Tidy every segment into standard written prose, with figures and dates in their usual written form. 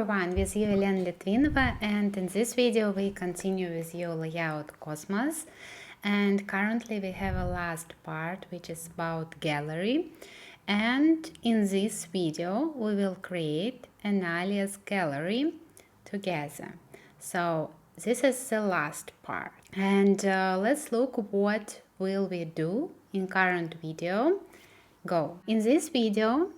everyone, with you Elena Litvinova, and in this video we continue with your layout Cosmos, and currently we have a last part which is about gallery, and in this video we will create an alias gallery together. So this is the last part, and let's look what will we do in current video. Go. In this video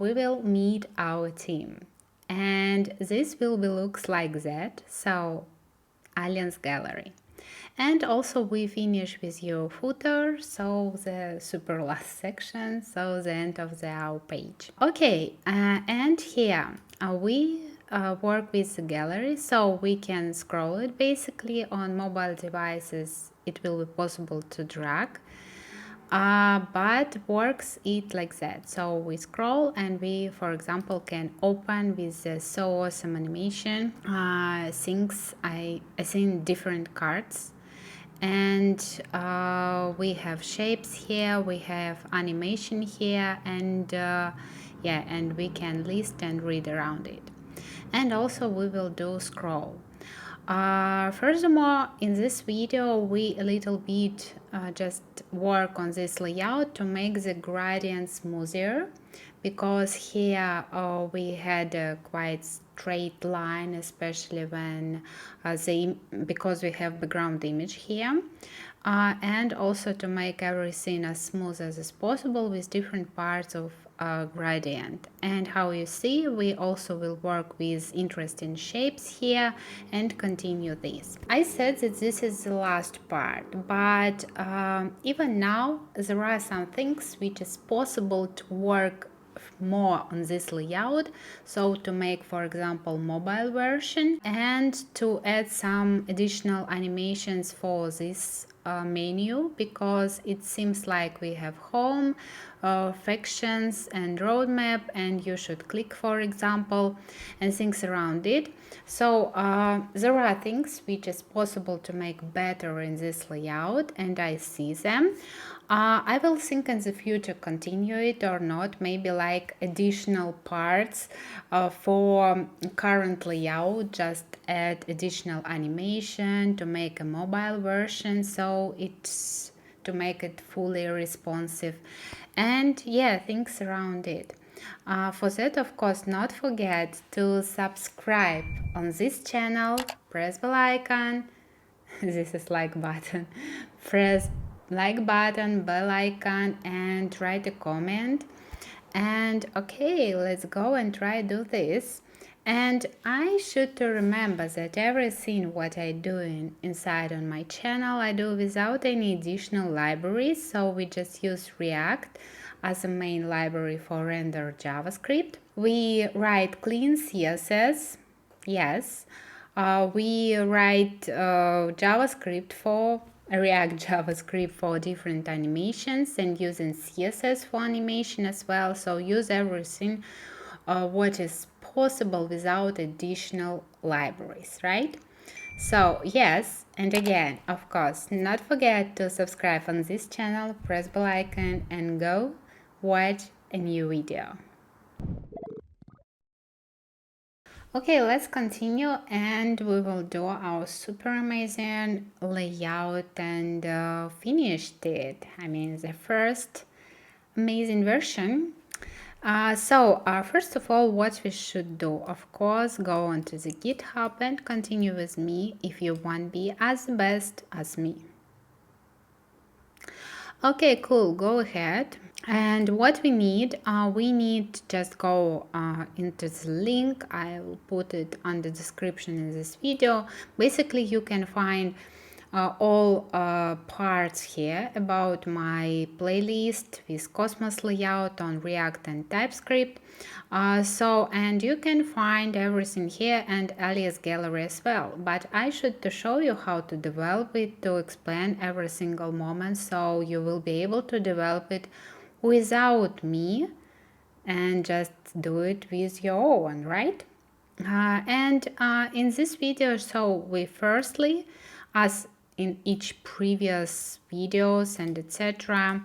we will meet our team, and this will be looks like that. So alias gallery, and also we finish with your footer, so the super last section, so the end of our page. Okay, and here we work with the gallery, so we can scroll it. Basically on mobile devices it will be possible to drag, but works it like that. So we scroll and we, for example, can open with the so awesome animation things. I think different cards, and we have shapes here, we have animation here, and yeah, and we can list and read around it. And also we will do scroll. Furthermore, in this video we a little bit just work on this layout to make the gradient smoother, because here we had a quite straight line, especially when because we have background image here, and also to make everything as smooth as possible with different parts of gradient. And how you see, we also will work with interesting shapes here and continue this. I said that this is the last part, but even now there are some things which is possible to work more on this layout. So to make, for example, mobile version, and to add some additional animations for this menu, because it seems like we have home, factions and roadmap, and you should click, for example, and things around it. So there are things which is possible to make better in this layout, and I see them. I will think in the future continue it or not, maybe like additional parts for current layout, just add additional animation to make a mobile version, so it's to make it fully responsive, and yeah, things around it. For that, of course, not forget to subscribe on this channel, press bell icon, this is like button, press like button, bell icon, and write a comment. And okay, let's go and try do this. And I should to remember that everything what I do inside on my channel, I do without any additional libraries. So we just use React as a main library for render JavaScript. We write clean CSS, yes. We write JavaScript for React JavaScript for different animations, and using CSS for animation as well. So use everything what is possible without additional libraries, right? So yes, and again, of course, not forget to subscribe on this channel, press bell icon, and go watch a new video. Okay, let's continue, and we will do our super amazing layout and finished it. I mean, the first amazing version. First of all, what we should do, of course, go onto the GitHub and continue with me if you want to be as best as me. Okay, cool, go ahead. And what we need just go into the link. I'll put it on the description in this video. Basically, you can find all parts here about my playlist with Cosmos layout on React and TypeScript. And you can find everything here, and alias gallery as well. But I should to show you how to develop it, to explain every single moment, so you will be able to develop it without me and just do it with your own, right? In this video, so we firstly, as in each previous videos and etc.,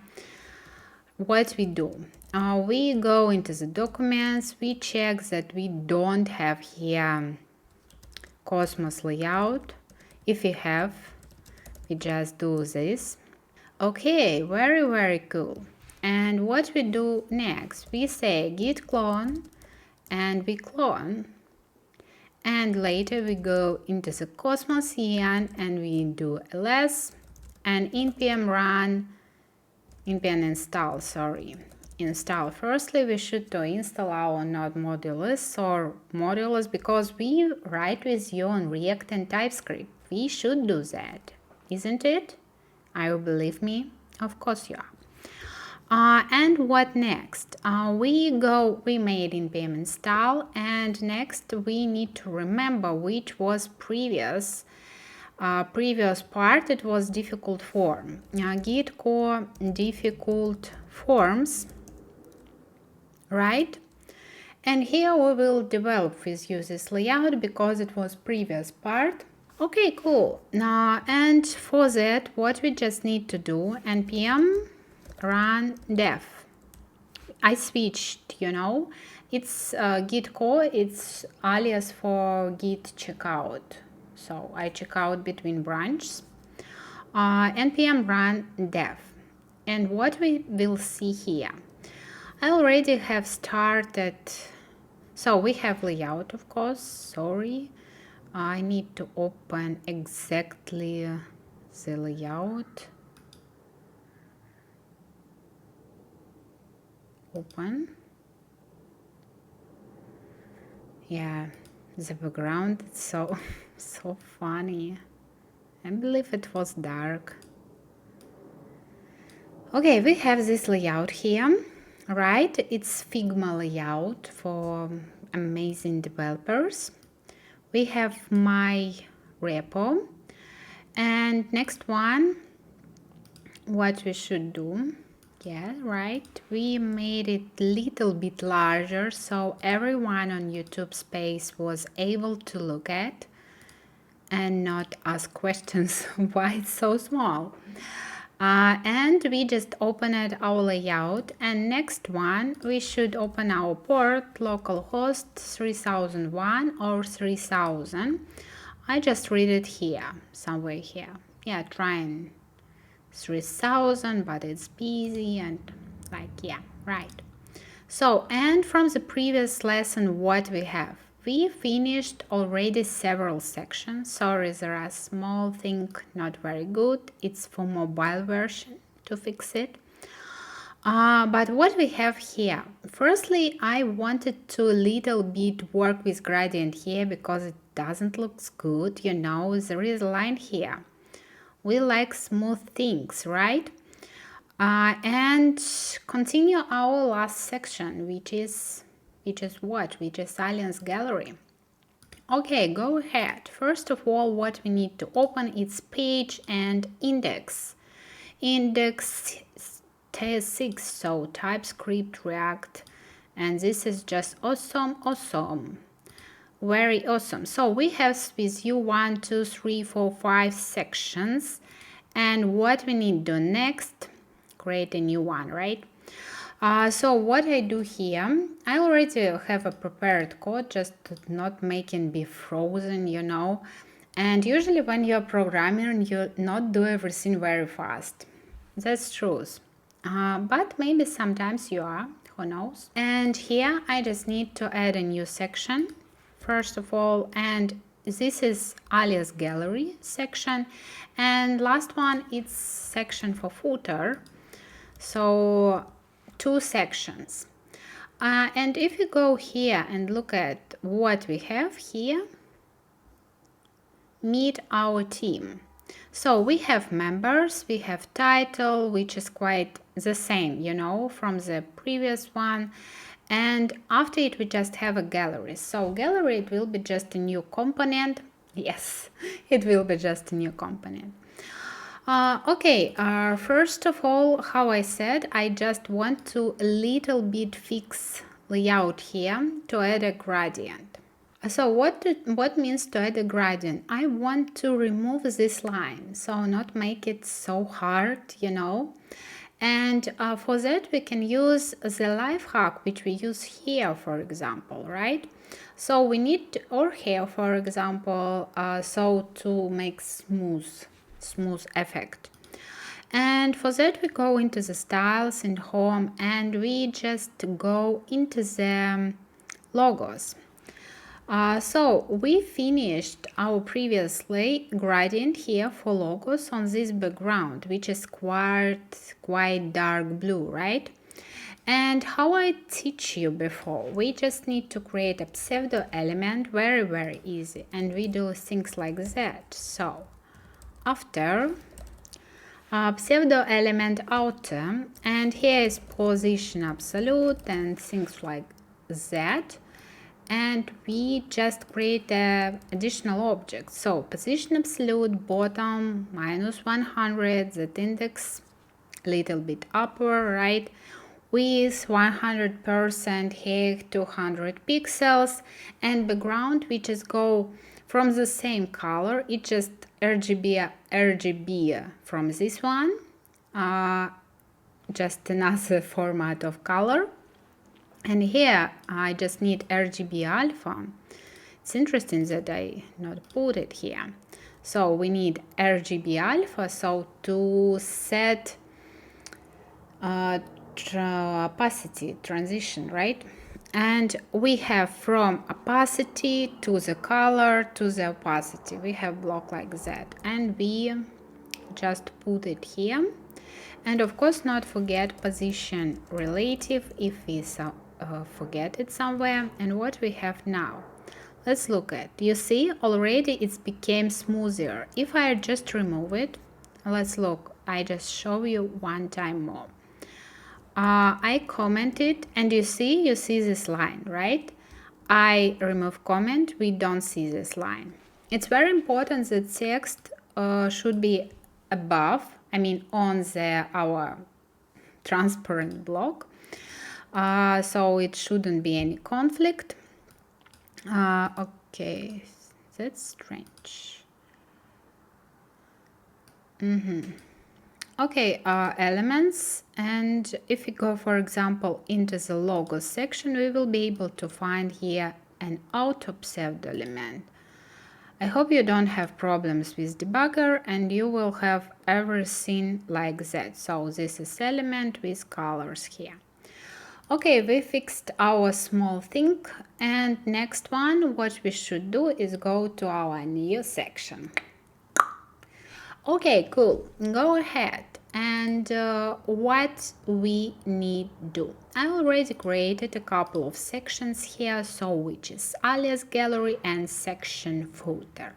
what we do? We go into the documents, we check that we don't have here Cosmos layout. If we have, we just do this. Okay, very cool. And what we do next? We say git clone, and we clone. And later we go into the Cosmos CN and we do ls and npm run, npm install, install. Firstly, we should to install our node modulus or modulus, because we write with you on React and TypeScript. We should do that, isn't it? Are you believe me? Of course you are. And what next? We made npm install, and next we need to remember which was previous part. It was default form. Git core default forms, right? And here we will develop with you this layout because it was previous part. Okay, cool. Now, and for that, what we just need to do, npm run dev. I switched, it's git core, it's alias for git checkout. So I check out between branches. Npm run dev. And what we will see here, I already have started. So we have layout, of course. Sorry, I need to open exactly the layout. Open. Yeah, the background is so funny. I believe it was dark. Okay, we have this layout here, right? It's Figma layout for amazing developers. We have my repo, and next one, what we should do. Yeah, right. We made it a little bit larger so everyone on YouTube space was able to look at and not ask questions why it's so small. And we just opened our layout, and next one we should open our port localhost 3001 or 3000. I just read it here, somewhere here. Yeah, trying 3000, but it's busy and yeah, right. So, and from the previous lesson, what we have? We finished already several sections. Sorry, there are small things not very good. It's for mobile version to fix it. But what we have here, firstly, I wanted to little bit work with gradient here because it doesn't look good. There is a line here. We like smooth things, right? And continue our last section, which is what? Which is Aliens Gallery. Okay, go ahead. First of all, what we need to open is page and index. Index TS6, so TypeScript, React, and this is just awesome. Very awesome. So we have with you 1, 2, 3, 4, 5 sections. And what we need to do next, create a new one, right? So what I do here, I already have a prepared code, just to not make it be frozen, And usually when you're programming, you not do everything very fast. That's true. But maybe sometimes you are, who knows? And here I just need to add a new section, first of all, and this is alias gallery section, and last one it's section for footer, so 2 sections. And if you go here and look at what we have here, meet our team. So we have members, we have title, which is quite the same, from the previous one. And after it, we just have a gallery. So gallery, it will be just a new component. Yes, it will be just a new component. Okay, first of all, how I said, I just want to a little bit fix layout here to add a gradient. So what means to add a gradient? I want to remove this line, so not make it so hard, And for that we can use the life hack which we use here, for example, right? So we need our hair, for example, so to make smooth effect. And for that we go into the styles in home and we just go into the logos. So we finished our previously gradient here for logos on this background, which is quite dark blue, right? And how I teach you before, we just need to create a pseudo element, very easy, and we do things like that. So after pseudo element outer, and here is position absolute and things like that, and we just create a additional object. So position absolute bottom -100, that index little bit upper, right, with 100% height 200 pixels, and background we just go from the same color, it just RGB from this one, just another format of color. And here I just need RGB alpha. It's interesting that I not put it here. So we need RGB alpha, so to set opacity transition, right? And we have from opacity to the color to the opacity. We have block like that, and we just put it here. And of course not forget position relative if we forget it somewhere. And what we have now, let's look at, you see already it's became smoother. If I just remove it, let's look, I just show you one time more. I commented and you see this line, right? I remove comment, we don't see this line. It's very important that text should be above, I mean on our transparent block, so it shouldn't be any conflict. Okay, that's strange. Okay, elements, and if we go, for example, into the logo section, we will be able to find here an auto pseudo element. I hope you don't have problems with debugger and you will have everything like that. So this is element with colors here. Okay, we fixed our small thing, and next one, what we should do is go to our new section. Okay, cool, go ahead. And what we need do, I already created a couple of sections here, so which is alias gallery and section footer.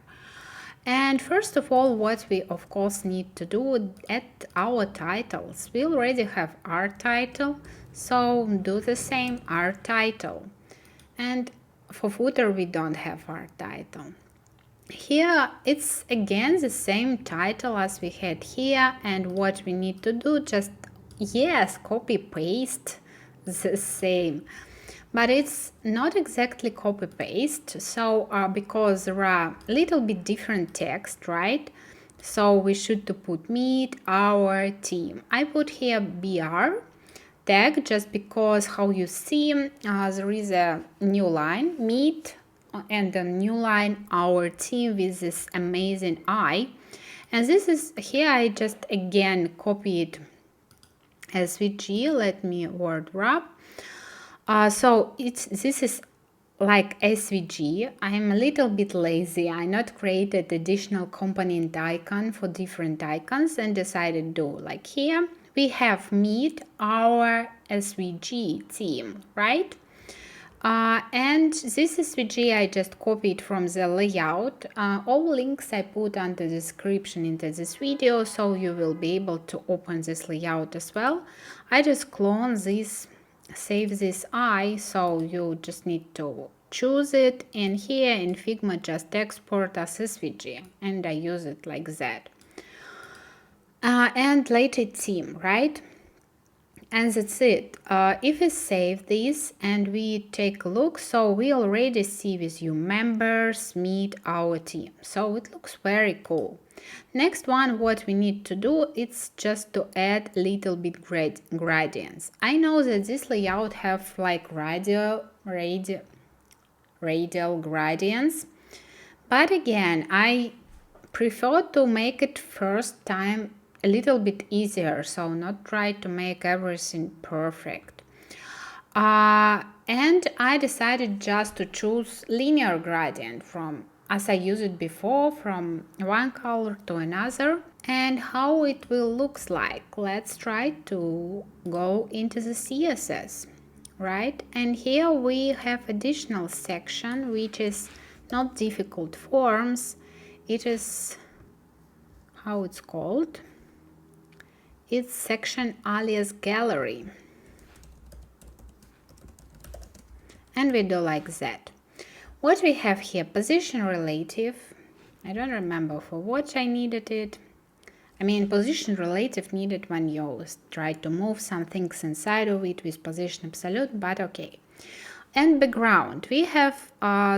And first of all, what we of course need to do at our titles, we already have our title, so do the same our title. And for footer we don't have our title. Here it's again the same title as we had here, and what we need to do, just yes, copy paste the same, but it's not exactly copy paste. So because there are a little bit different text, right? So we should to put meet our team. I put here BR tag just because how you see there is a new line meet and a new line our team with this amazing eye, and this is here I just again copied SVG. Let me word wrap. So this is like SVG. I'm a little bit lazy. I not created additional component icon for different icons and decided to do like here we have meet our SVG team, right? And this SVG I just copied from the layout. All links I put under the description into this video, so you will be able to open this layout as well. I just clone this, save this eye, so you just need to choose it, and here in Figma just export as SVG, and I use it like that. And later team, right? And that's it. If we save this and we take a look, so we already see with you members meet our team. So it looks very cool. Next one, what we need to do, it's just to add little bit gradients. I know that this layout have like radial gradients, but again, I prefer to make it first time a little bit easier, so not try to make everything perfect. And I decided just to choose linear gradient from, as I used it before, from one color to another. And how it will looks like, let's try to go into the CSS, right? And here we have additional section which is not difficult forms. It is, how it's called, it's section alias gallery, and we do like that. What we have here, position relative, I don't remember for what I needed it. I mean, position relative needed when you try to move some things inside of it with position absolute, but okay. And background, we have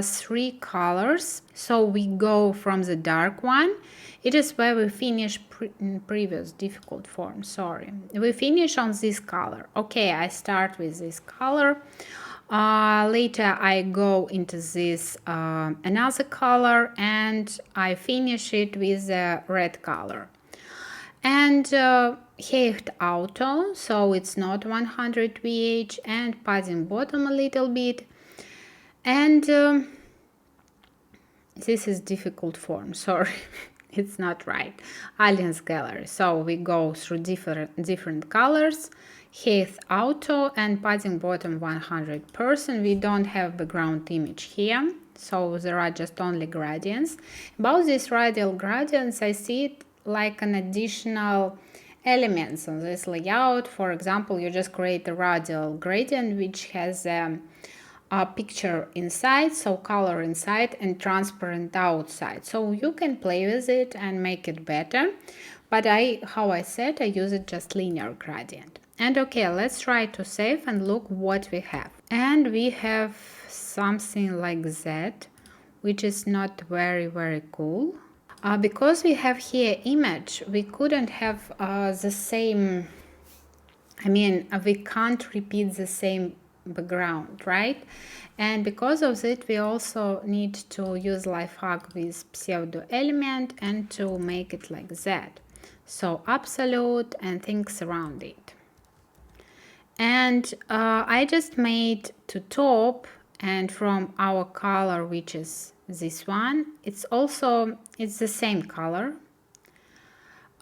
3 colors, so we go from the dark one. It is where we finish previous difficult form, sorry. We finish on this color. Okay, I start with this color. Later I go into this another color, and I finish it with the red color. And height auto, so it's not 100 VH, and padding bottom a little bit. And this is difficult form, sorry. It's not right. Alliance gallery, so we go through different colors. Height auto and padding bottom 100%. We don't have background image here, so there are just only gradients. About these radial gradients, I see it like an additional elements on this layout. For example, you just create a radial gradient which has a picture inside, so color inside and transparent outside, so you can play with it and make it better. But how I said, I use it just linear gradient. And okay, let's try to save and look what we have. And we have something like that, which is not very cool. Because we have here image, we couldn't have the same, I mean, we can't repeat the same background, right? And because of it, we also need to use lifehack with pseudo element and to make it like that. So absolute and things around it. And I just made to top, and from our color, which is this one, it's the same color,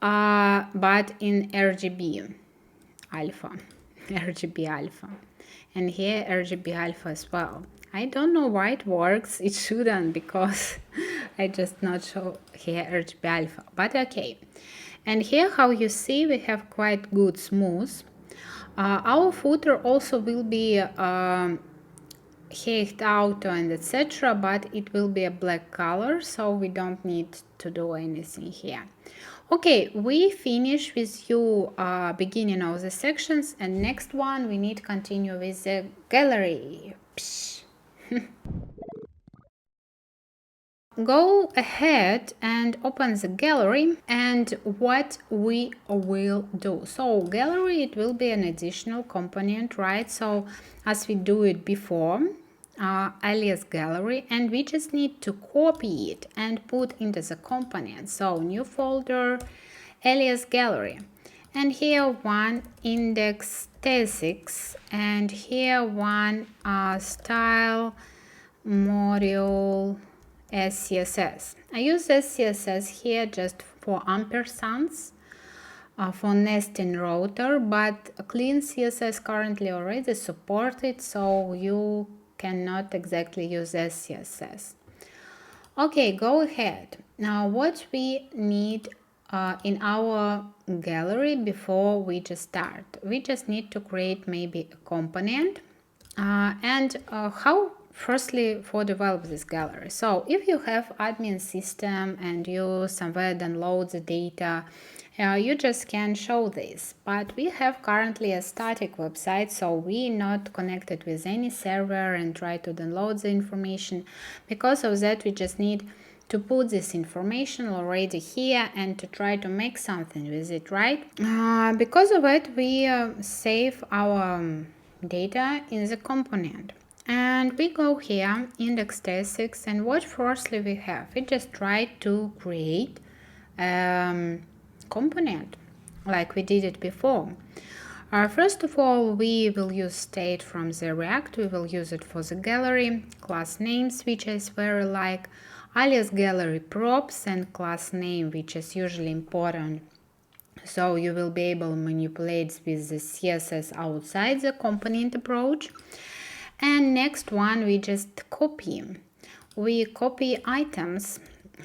but in RGB alpha. RGB alpha, and here RGB alpha as well. I don't know why it works, it shouldn't, because I just not show here RGB alpha, but okay. And here, how you see, we have quite good smooth. Our footer also will be height auto and etc., but it will be a black color, so we don't need to do anything here. Okay, we finish with you beginning of the sections, and next one we need to continue with the gallery. Go ahead and open the gallery, and what we will do. So gallery, it will be an additional component, right? So as we do it before, alias gallery, and we just need to copy it and put into the component. So new folder, alias gallery, and here one index t6, and here one style module SCSS. I use SCSS here just for ampersands, for nesting router, but clean CSS currently already supported, so you cannot exactly use SCSS. Okay, go ahead. Now what we need in our gallery before we just start, we just need to create maybe a component, and how firstly for develop this gallery. So if you have admin system and you somewhere download the data You just can show this, but we have currently a static website, so we not connected with any server and try to download the information. Because of that, we just need to put this information already here and to try to make something with it, right? Because of it, we save our data in the component. And we go here, index.tsx, and what firstly we have? We just try to create component like we did it before. First of all, we will use state from the React. We will use it for the gallery, class names, which is very like alias gallery props, and class name, which is usually important. So you will be able to manipulate with the CSS outside the component approach. And next one, we just copy. We copy items,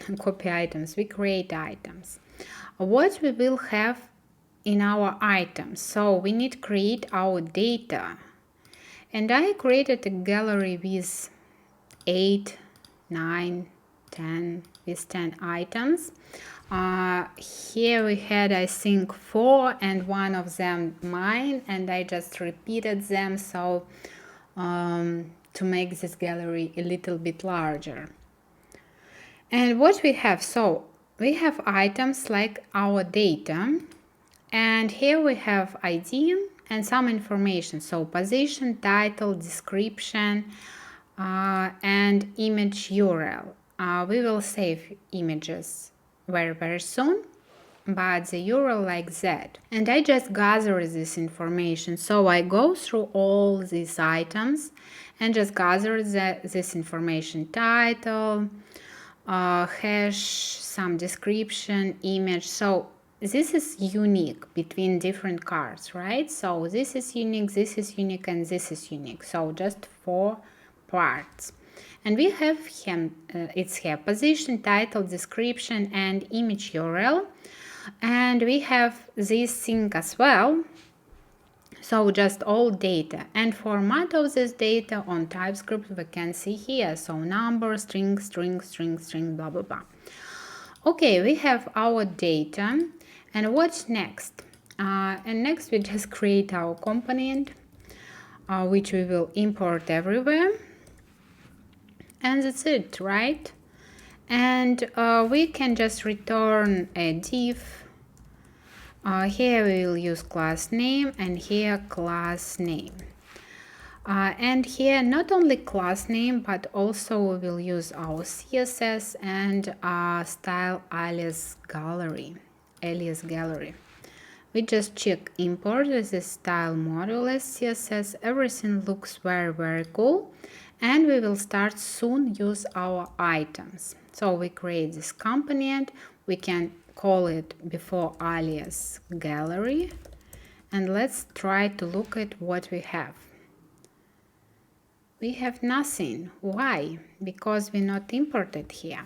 we create items. What we will have in our items. So we need to create our data. And I created a gallery with 8, 9, 10, with 10 items. Here we had, I think, 4, and one of them mine, and I just repeated them so to make this gallery a little bit larger. And what we have, so we have items like our data, and here we have ID and some information, so position, title, description, and image URL. We will save images very soon, but the URL like that. And I just gather this information, so I go through all these items and just gather this information: title, hash, some description, image. So this is unique between different cards, right? So this is unique, and this is unique. So just 4 parts. And we have it's here position, title, description, and image URL. And we have this thing as well. So just all data, and format of this data on TypeScript we can see here. So number, string, blah blah blah. Okay, we have our data, and what's next? And next we just create our component, which we will import everywhere, and that's it, right? And we can just return a div. Here we will use class name, and here class name. And here not only class name, but also we will use our CSS and style alias gallery. We just check import this style module as CSS. Everything looks very cool, and we will start soon use our items. So we create this component. We can call it before alias gallery, and let's try to look at what we have. We have nothing. Why? Because we not imported here.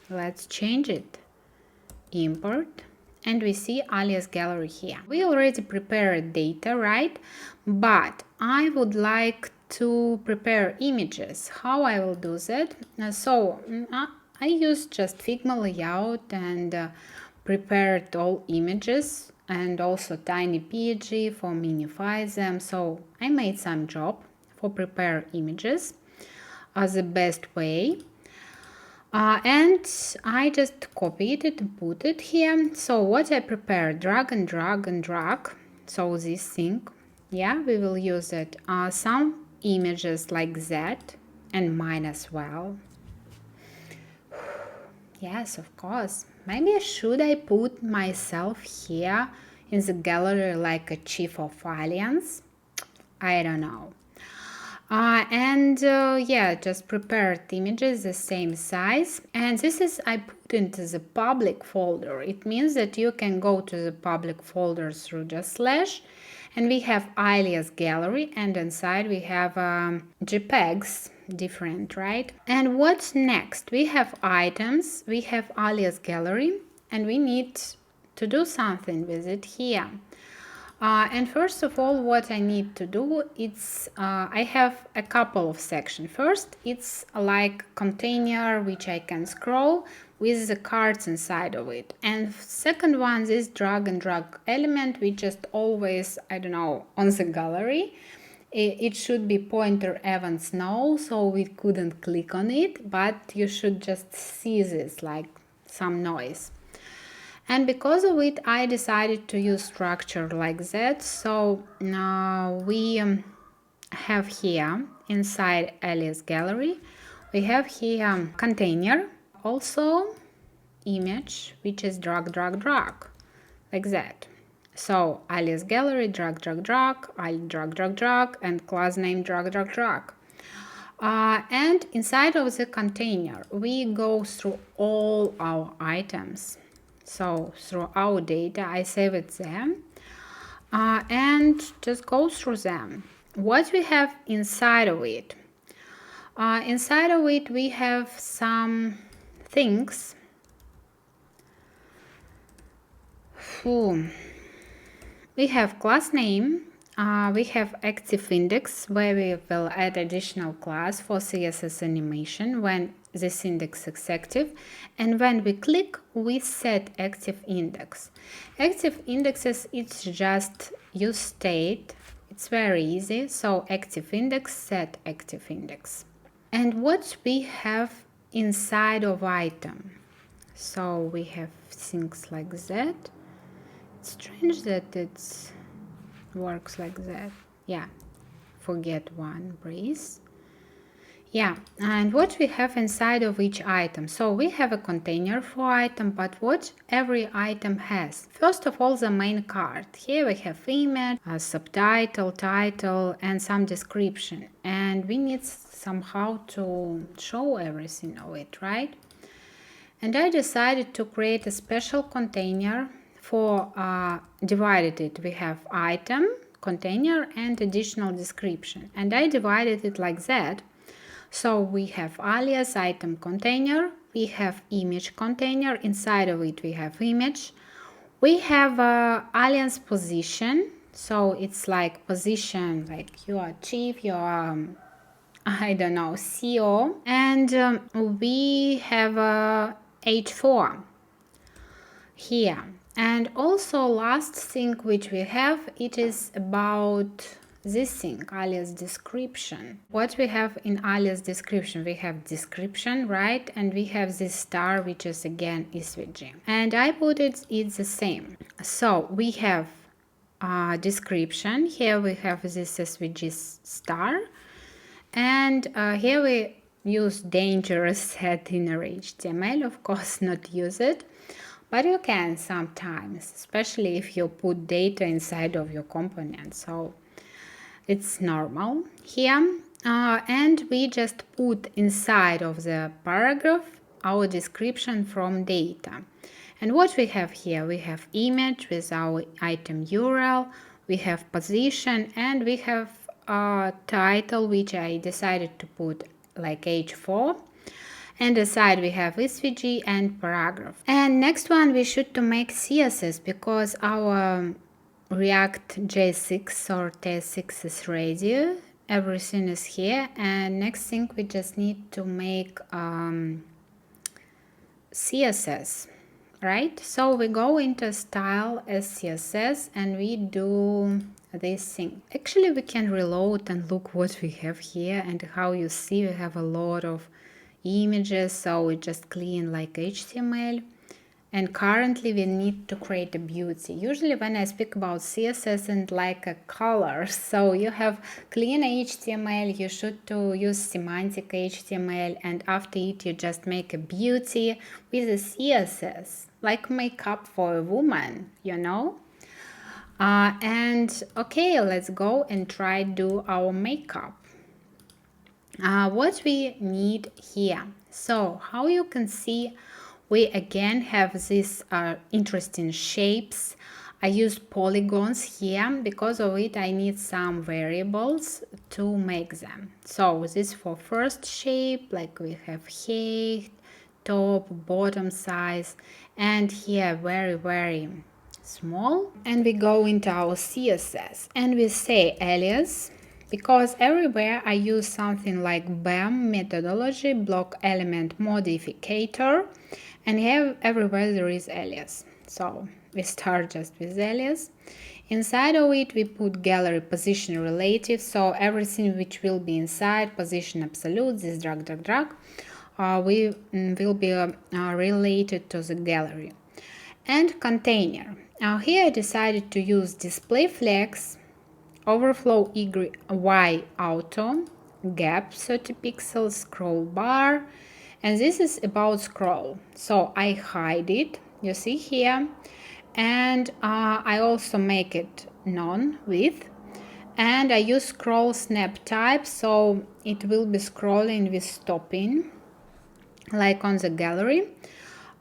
Let's change it. Import, and we see alias gallery here. We already prepared data, right? But I would like to prepare images. How I will do that? I use just Figma layout and prepared all images, and also tiny PNG for minify them. So I made some job for prepare images as the best way. And I just copied it and put it here. So what I prepared, drag and drag. So this thing, yeah, we will use it. Some images like that, and mine as well. Yes, of course. Maybe should I put myself here in the gallery like a chief of alliance? I don't know. Yeah, just prepared images the same size, and this is I put into the public folder. It means that you can go to the public folder through just slash, and we have alias gallery, and inside we have JPEGs, different, right? And what's next? We have items, we have alias gallery, and we need to do something with it here. And first of all, what I need to do, it's I have a couple of sections. First, it's like container which I can scroll with the cards inside of it. And second one, this drag and drag element, which just always, I don't know, on the gallery. It should be pointer events no, so we couldn't click on it, but you should just see this like some noise. And because of it, I decided to use structure like that. So now we have here inside alias gallery, we have here container, also image, which is drag, drag, drag, like that. So alias gallery, drag, drag, drag, drag, drag, drag, and class name drag, drag, drag. And inside of the container, we go through all our items. So through our data, I save it there and just go through them. What we have inside of it? Inside of it, we have some things. We have class name. We have active index where we will add additional class for CSS animation when this index is active, and when we click we set active index. Active indexes, it's just use state, it's very easy. So active index, set active index. And what we have inside of item, so we have things like that. It's strange that it's works like that. Yeah, forget one brace. Yeah, and what we have inside of each item. So we have a container for item, but what every item has. First of all, the main card. Here we have image, a subtitle, title, and some description. And we need somehow to show everything of it, right? And I decided to create a special container for divided it. We have item, container, and additional description. And I divided it like that. So we have alias item container, we have image container, inside of it we have image. We have alias position, so it's like position, like you are chief, you are, I don't know, CEO. And we have H4 here. And also last thing which we have, it is about this thing, alias description. What we have in alias description? We have description, right? And we have this star, which is again SVG. And I put it's the same. So we have description. Here we have this SVG star. And here we use dangerous set in HTML. Of course, not use it. But you can sometimes, especially if you put data inside of your component. So it's normal here. And we just put inside of the paragraph our description from data. And what we have here? We have image with our item URL, we have position, and we have a title, which I decided to put like H4. And aside we have SVG and paragraph. And next one, we should to make CSS, because our ReactJS 6 or TS6 is ready. Everything is here. And next thing, we just need to make CSS, right? So we go into style as CSS and we do this thing. Actually, we can reload and look what we have here, and how you see we have a lot of images, so we just clean like HTML. And currently we need to create a beauty. Usually when I speak about CSS and like a color, so you have clean HTML, you should to use semantic HTML, and after it you just make a beauty with a CSS, like makeup for a woman, you know. And okay, let's go and try do our makeup. What we need here. So how you can see, we again have these interesting shapes. I use polygons here. Because of it, I need some variables to make them. So this for first shape, like we have height, top, bottom size, and here very small, and we go into our CSS and we say alias, because everywhere I use something like BEM methodology, block element modifier, and everywhere there is alias. So we start just with alias. Inside of it we put gallery position relative, so everything which will be inside position absolute, this drag we will be related to the gallery. And container. Now here I decided to use display flags, overflow Y auto, gap 30 pixels, scroll bar, and this is about scroll. So I hide it, you see here, and I also make it none with, and I use scroll snap type, so it will be scrolling with stopping, like on the gallery.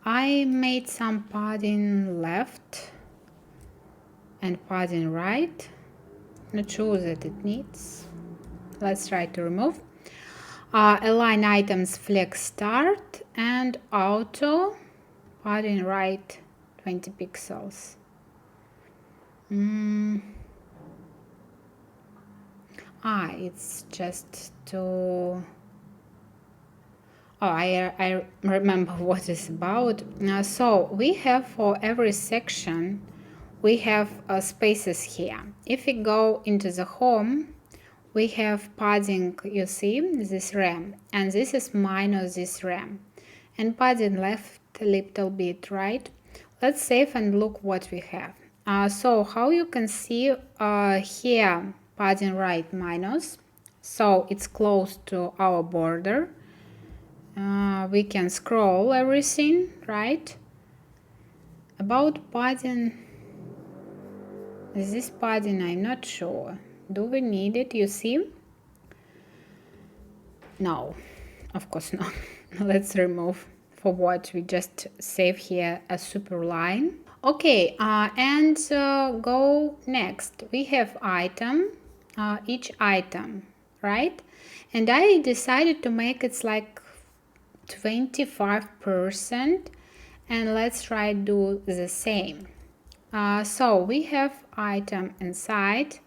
I made some padding left and padding right. Not sure that it needs. Let's try to remove. Align items flag start and auto padding right 20 pixels. It's just to... I remember what it's about. So we have for every section, we have spaces here. If we go into the home, we have padding, you see, this rem, and this is minus this rem, and padding left a little bit, right? Let's save and look what we have. So how you can see here, padding right minus, so it's close to our border. We can scroll everything, right? About padding, this padding I'm not sure. Do we need it, you see? No, of course not. Let's remove. For what? We just save here a super line. Okay, and go next. We have item, each item, right? And I decided to make it like 25%, and let's try to do the same. So we have item inside.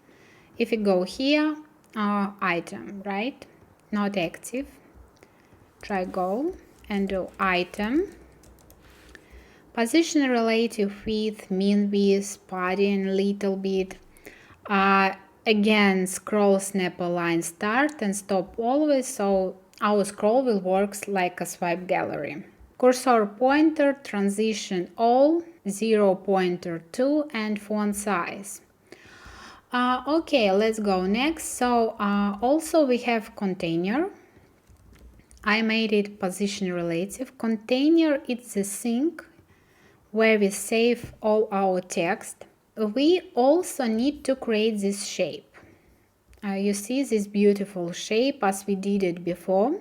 If you go here, item, right? Not active. Try go and do item. Position relative width, mean width, padding little bit. Again, scroll snap align start and stop always, so our scroll will work like a swipe gallery. Cursor pointer, transition all, 0 pointer 2, and font size. Okay, let's go next. So also we have container. I made it position relative. Container, it's the thing where we save all our text. We also need to create this shape. You see this beautiful shape as we did it before.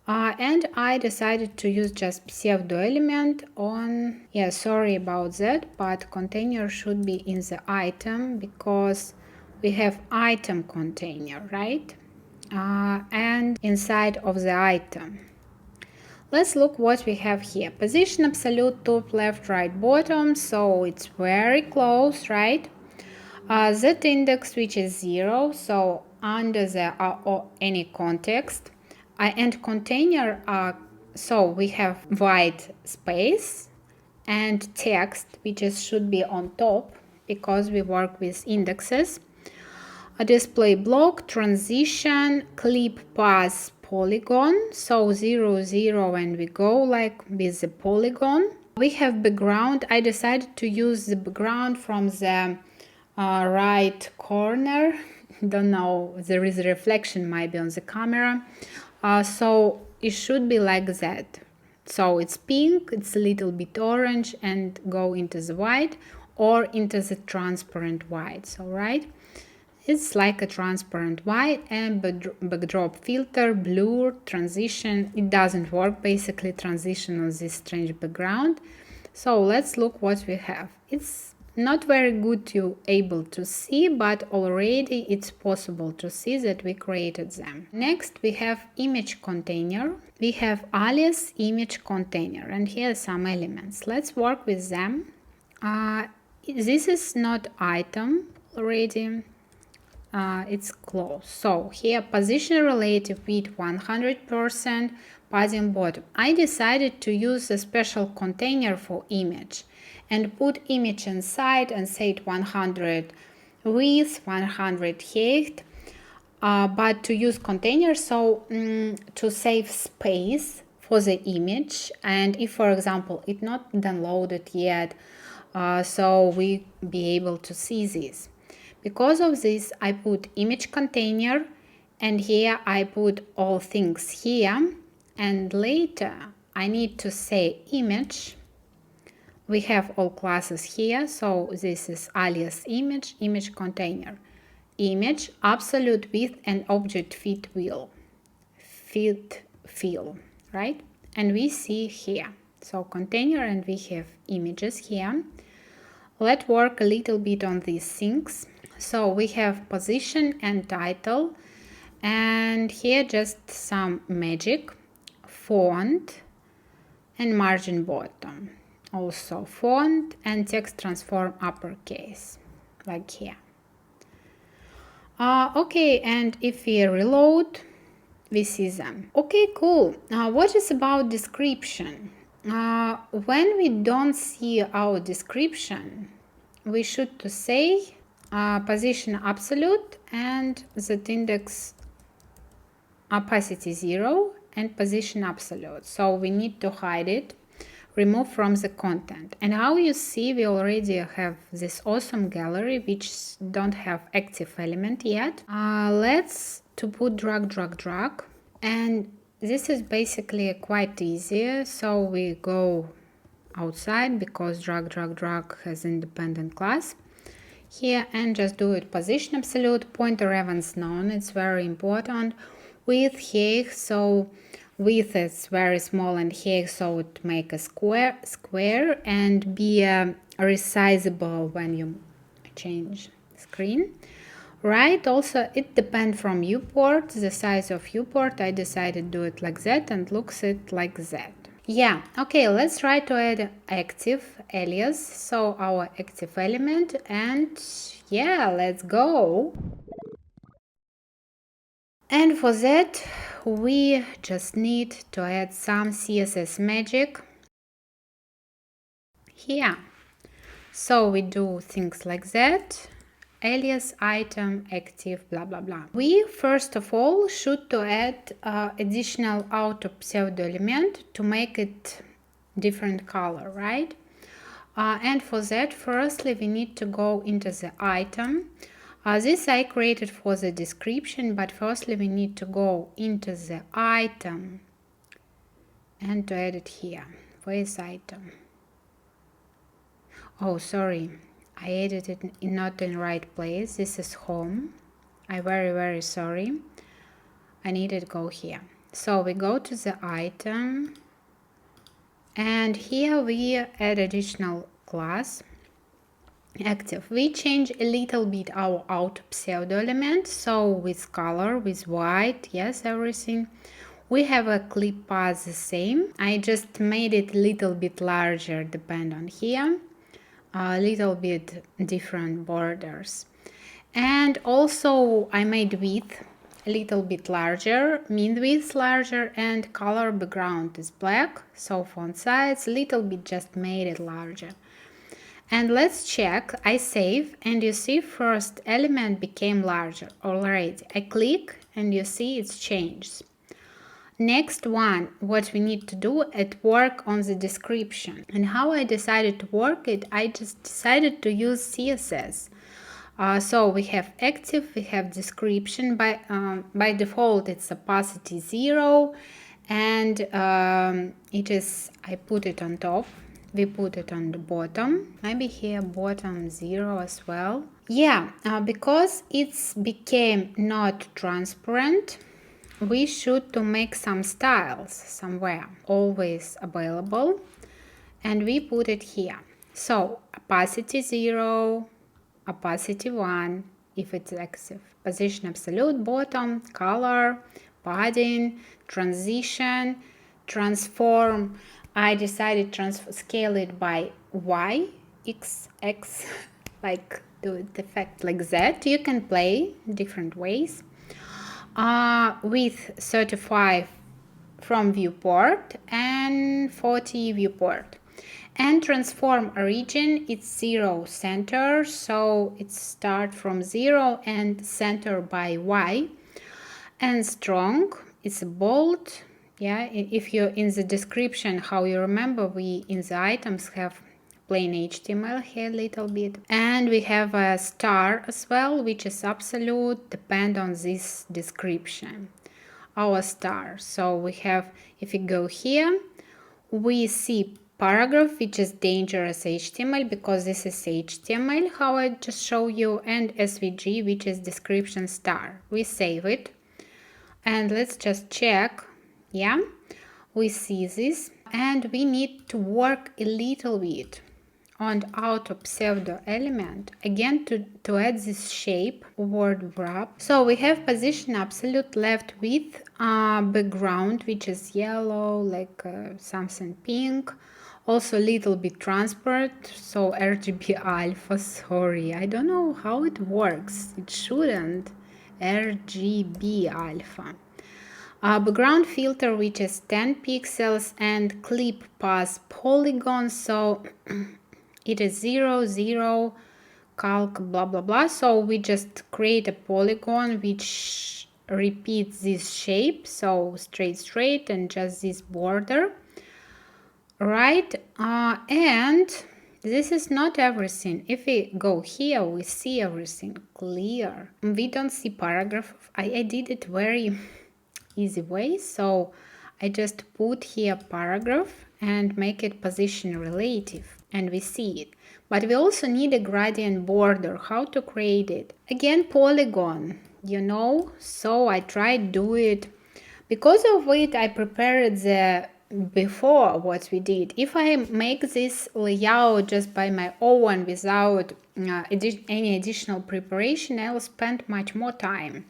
And I decided to use just pseudo element on, sorry about that, but container should be in the item because we have item container, right? And inside of the item. Let's look what we have here. Position absolute top, left, right, bottom, so it's very close, right? Z index which is 0, so under the any context. And container, so we have white space and text which should be on top because we work with indexes. A display block, transition, clip path, polygon, so 0 0, and we go like with the polygon. We have background. I decided to use the background from the right corner. Don't know, there is a reflection maybe on the camera. So it should be like that. So it's pink, it's a little bit orange, and go into the white or into the transparent white. So right, it's like a transparent white, and backdrop filter, blur, transition. It doesn't work basically, transition on this strange background. So let's look what we have. It's not very good to able to see, but already it's possible to see that we created them. Next we have image container. We have alias image container, and here are some elements. Let's work with them. this is not item already. It's close. So here position relative width 100%, padding bottom. I decided to use a special container for image and put image inside and set 100 width, 100 height. But to use container, so to save space for the image, and if for example it's not downloaded yet, so we be able to see this. Because of this, I put image container, and here I put all things here, and later I need to say image. We have all classes here, so this is alias image, image container, image, absolute width, and object fit fill, right? And we see here, so container, and we have images here. Let's work a little bit on these things. So we have position and title, and here just some magic, font and margin bottom, also font and text transform uppercase, like here. Okay, and if we reload, we see them. Okay, cool. What is about description? When we don't see our description, we should to say position absolute and that index opacity 0 and position absolute. So we need to hide it, remove from the content. And how you see, we already have this awesome gallery which don't have active element yet. Let's to put drag, and this is basically quite easy. So we go outside because drag has independent class here, and just do it position absolute, pointer events known, it's very important, width height, so width is very small and height, so it make a square and be resizable when you change screen, right? Also it depends from viewport, the size of viewport. I decided to do it like that and looks it like that. Yeah, okay, let's try to add active alias, so our active element, and yeah, let's go. And for that, we just need to add some CSS magic here. So we do things like that, alias, item, active, blah, blah, blah. We first of all should to add additional auto pseudo element to make it different color, right? And for that, firstly, we need to go into the item. This I created for the description, but firstly, we need to go into the item and to add it here. Where is item? Oh, sorry. I added it not in right place. This is home. I'm very sorry. I needed to go here. So we go to the item, and here we add additional class active. We change a little bit our auto pseudo element, so with color, with white, yes, everything. We have a clip path the same. I just made it a little bit larger, depend on here. A little bit different borders, and also I made width a little bit larger, min width larger, and color background is black, so font size a little bit just made it larger. And let's check. I save, and you see first element became larger already. I click and you see it's changed. Next one, what we need to do is work on the description. And how I decided to work it, I just decided to use CSS. So we have active, we have description. By default, it's opacity 0, and it is, I put it on top. We put it on the bottom. Maybe here bottom 0 as well. Yeah, because it's became not transparent, we should to make some styles somewhere, always available, and we put it here. So opacity 0, opacity 1 if it's active, position absolute, bottom, color, padding, transition, transform. I decided to scale it by Y XX, like do the effect like that. You can play different ways. With 35 from viewport and 40 viewport. And transform origin, it's 0 center, so it start from 0 and center by Y. And strong, it's bold. Yeah, if you in the description, how you remember, we in the items have plain HTML here a little bit, and we have a star as well, which is absolute, depend on this description, our star. So we have, if you go here, we see paragraph, which is dangerous HTML, because this is HTML, how I just show you, and SVG, which is description star. We save it, and let's just check. Yeah, we see this, and we need to work a little bit on auto pseudo element again to add this shape word wrap. So we have position absolute left with background, which is yellow, like something pink, also a little bit transparent, so RGB alpha. Sorry, I don't know how it works, it shouldn't. RGB alpha. Background filter, which is 10 pixels, and clip path polygon, so it is 0, 0, calc, blah, blah, blah. So we just create a polygon which repeats this shape, so straight, and just this border, right? And this is not everything. If we go here, we see everything clear. We don't see paragraph. I did it very easy way, so I just put here paragraph and make it position relative, and we see it. But we also need a gradient border. How to create it? Again, polygon, you know, so I tried do it. Because of it, I prepared the before what we did. If I make this layout just by my own without any additional preparation, I'll spend much more time.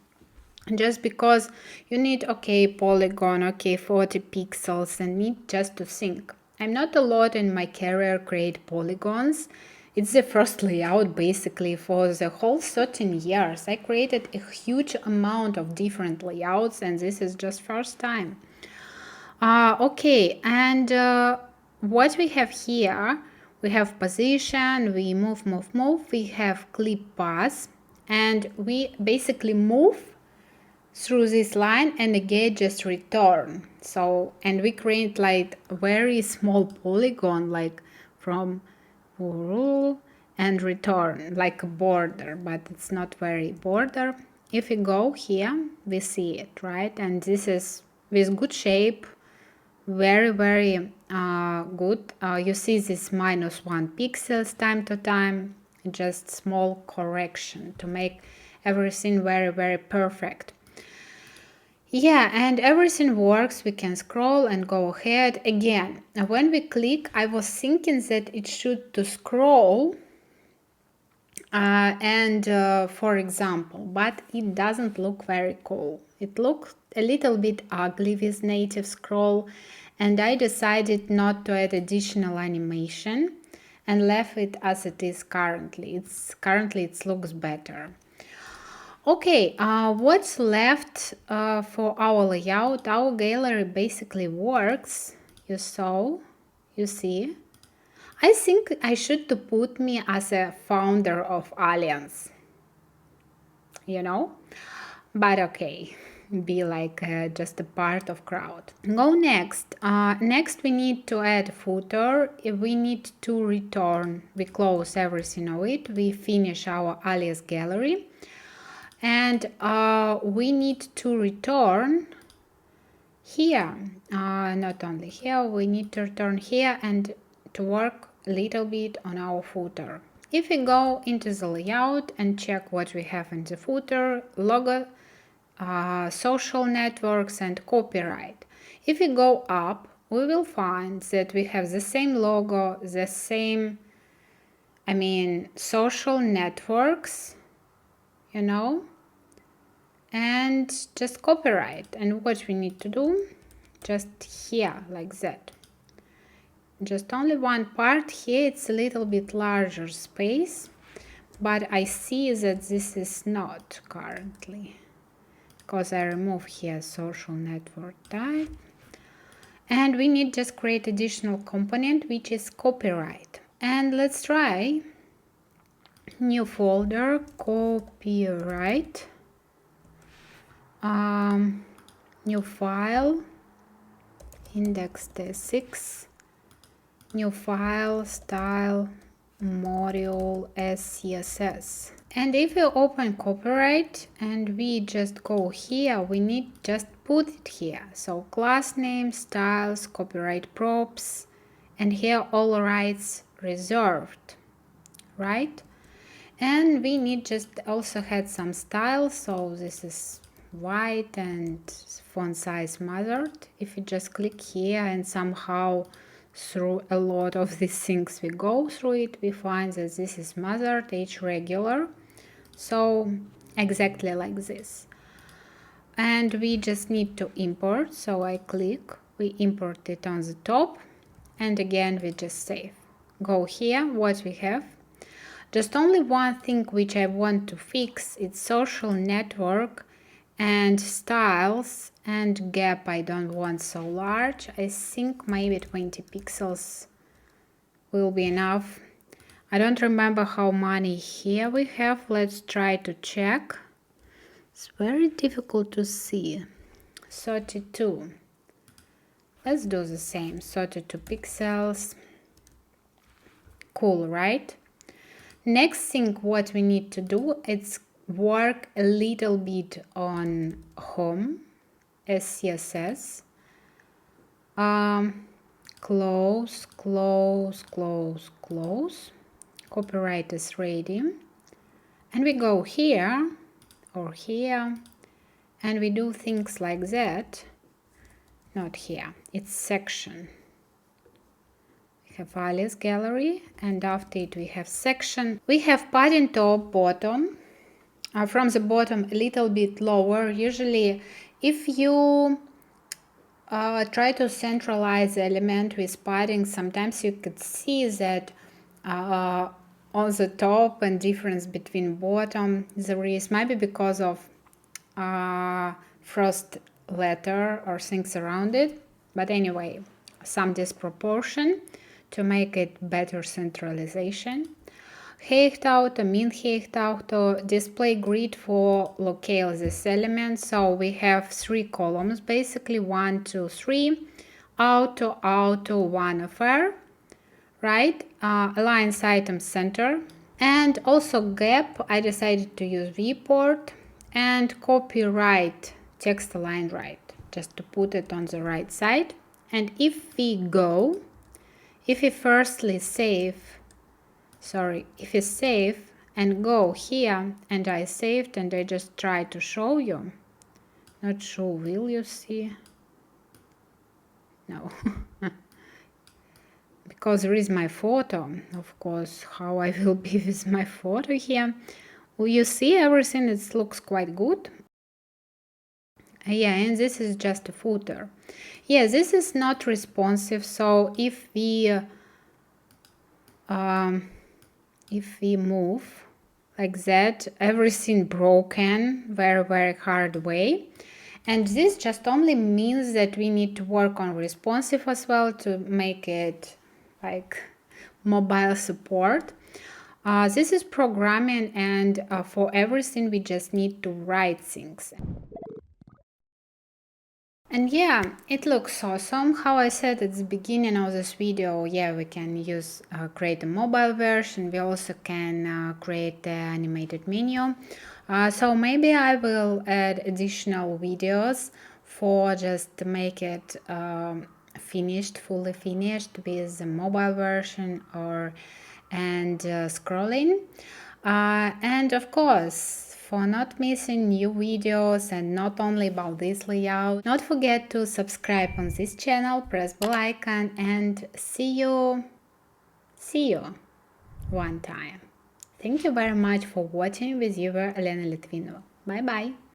Just because you need, okay, polygon, okay, 40 pixels, and need just to think. I'm not a lot in my career create polygons. It's the first layout basically for the whole 13 years. I created a huge amount of different layouts, and this is just first time. Okay, and what we have here, we have position, we move, we have clip path, and we basically move through this line and again just return. So, and we create like a very small polygon, like from and return, like a border, but it's not very border. If we go here, we see it, right? And this is with good shape, very good. You see this -1 pixels time to time, just small correction to make everything very perfect. Yeah, and everything works. We can scroll and go ahead. Again, when we click, I was thinking that it should to scroll for example, but it doesn't look very cool. It looks a little bit ugly with native scroll, and I decided not to add additional animation and left it as it is currently. It looks better. Okay, what's left for our layout? Our gallery basically works. You see. I think I should to put me as a founder of Alliance, you know, but okay, be like just a part of crowd. Go next. Next we need to add footer. We need to return. We close everything of it. We finish our alias gallery. And we need to return here, not only here, we need to return here and to work a little bit on our footer. If we go into the layout and check what we have in the footer, logo, social networks, and copyright. If we go up, we will find that we have the same logo, the same, social networks, you know, and just copyright. And what we need to do, just here like that, just only one part here. It's a little bit larger space, but I see that this is not currently, because I remove here social network type. And we need just create additional component, which is copyright. And let's try new folder, copyright, new file, index.tsx, new file, style, module as CSS. And if we open copyright and we just go here, we need just put it here. So class name, styles, copyright props, and here all rights reserved, right? And we need just also had some style. So this is white and font size mothered. If you just click here and somehow through a lot of these things we go through it, we find that this is mothered, age regular. So exactly like this. And we just need to import. So I click, we import it on the top, and again we just save. Go here, what we have. Just only one thing which I want to fix, it's social network and styles and gap. I don't want so large. I think maybe 20 pixels will be enough. I don't remember how many here we have. Let's try to check. It's very difficult to see. 32. Let's do the same. 32 pixels. Cool, right? Next thing what we need to do is work a little bit on home as CSS. Close, close, close, close. Copyright is ready. And we go here or here and we do things like that. Not here, it's section. We have alias gallery, and after it we have section. We have padding top, bottom. From the bottom a little bit lower. Usually if you try to centralize the element with padding, sometimes you could see that on the top and difference between bottom there is, maybe because of first letter or things around it, but anyway, some disproportion to make it better centralization. Height auto, min height auto, display grid for locale this element. So we have 3 columns basically, 1, 2, 3, auto, auto, 1 affair, right? Aligns item center, and also gap. I decided to use viewport, and copyright text align right, just to put it on the right side. And if we firstly save, if you save and go here, and I saved and I just try to show you, not sure, will you see? No. Because there is my photo, of course, how I will be with my photo here. Will you see everything? It looks quite good. Yeah, and this is just a footer. Yeah, this is not responsive, so if we move like that, everything broken very hard way. And this just only means that we need to work on responsive as well to make it like mobile support. This is programming, and for everything we just need to write things. And yeah, it looks awesome. How I said at the beginning of this video, yeah, we can use create a mobile version. We also can create the animated menu. So maybe I will add additional videos for just to make it fully finished with the mobile version and scrolling. And of course, for not missing new videos and not only about this layout, don't forget to subscribe on this channel, press bell icon, and see you one time. Thank you very much for watching. With you, Elena Litvinova. Bye bye.